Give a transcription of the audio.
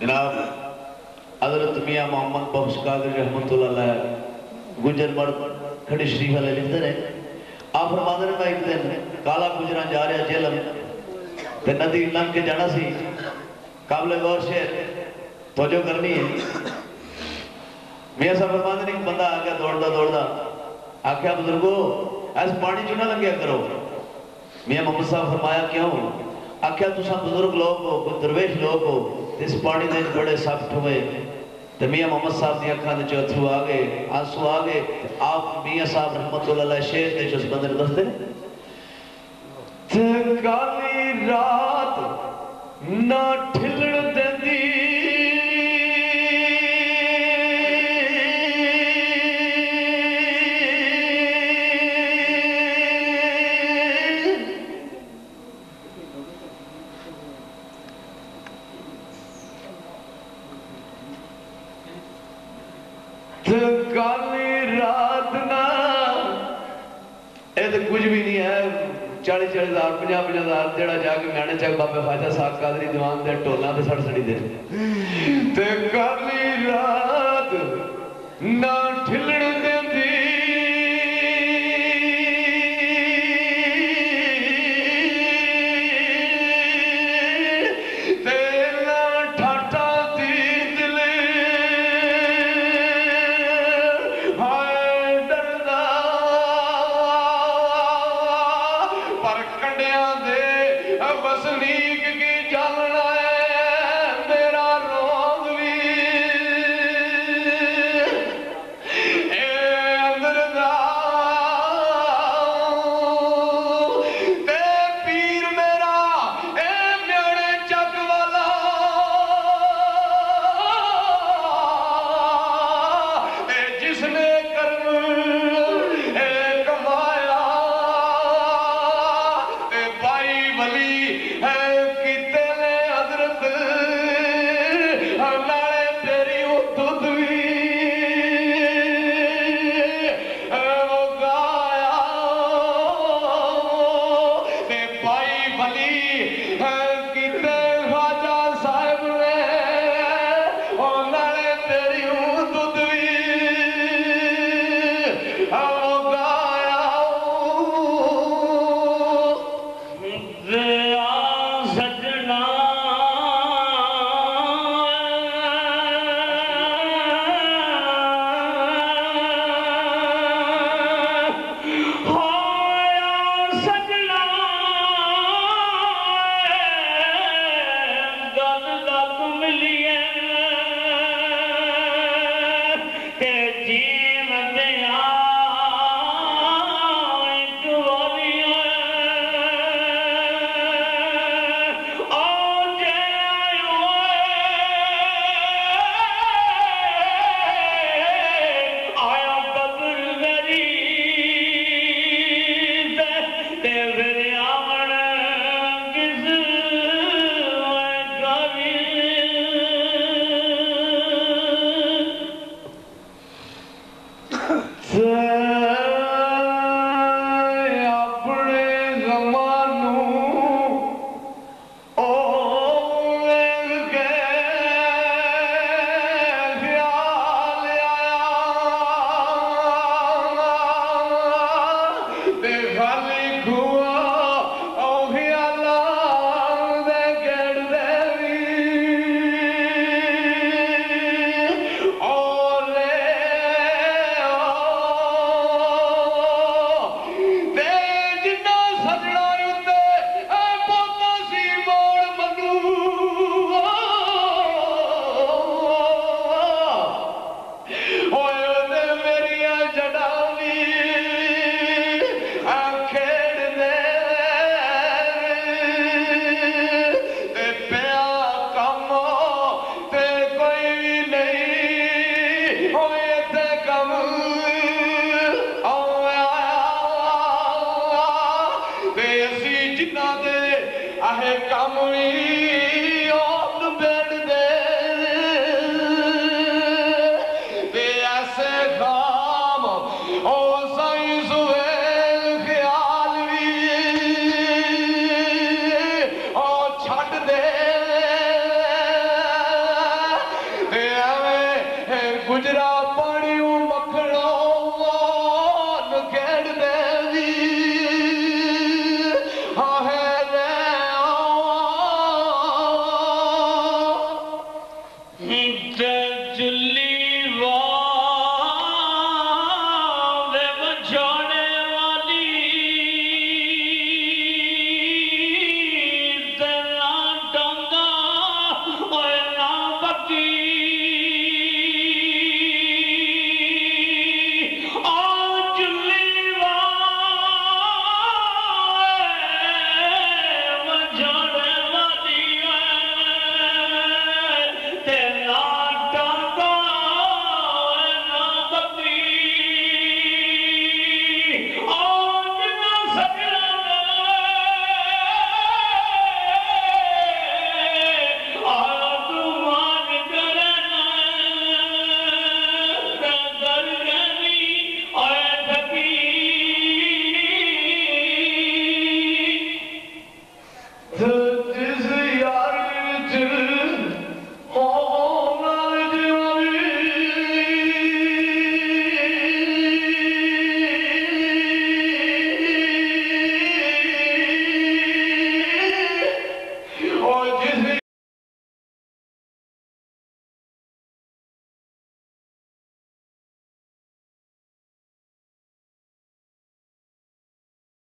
जनाब हजरत मियाँ मोहम्मद बख्श कादरी रहमतुल्लाह अलैह गुजर मर्द खड़ी शरीफ वाले लिखते ने आप फरमाते ने मैं एक दिन काला गुजरा जा रहा जेलम ते नदी लंघ के जाना सी काबले गौर शेर तो जो करनी है मियाँ साहब फरमाते ने एक बंदा आ गया दौड़दा दौड़दा आख्या बुजुर्गो ऐस पानी चो ना लंघिया करो। मियाँ मोहम्मद साहब फरमाया क्यों? आख्या तुसा बुजुर्ग लोग हो दरवेश लोग हो इस पानी दे बड़े सख्त हुए तो मियाँ मोहम्मद साहब की अखा के अथरू आ गए आंसू आ गए। आप मियाँ साहब रहमतुल्लाह अलैह शेर के उस बंदे दसते काली रात ना ठिलण देंदी काली रात ना ये तो कुछ भी नहीं है 40,000 50,000 जेड़ा जाके मैंने चक बाबे ख्वाजा साहब कादरी दीवान दे टोला ते सड़ सड़ी दे ते काली रात ना ठिलण देंदी जिन्ना दे आहे कम भी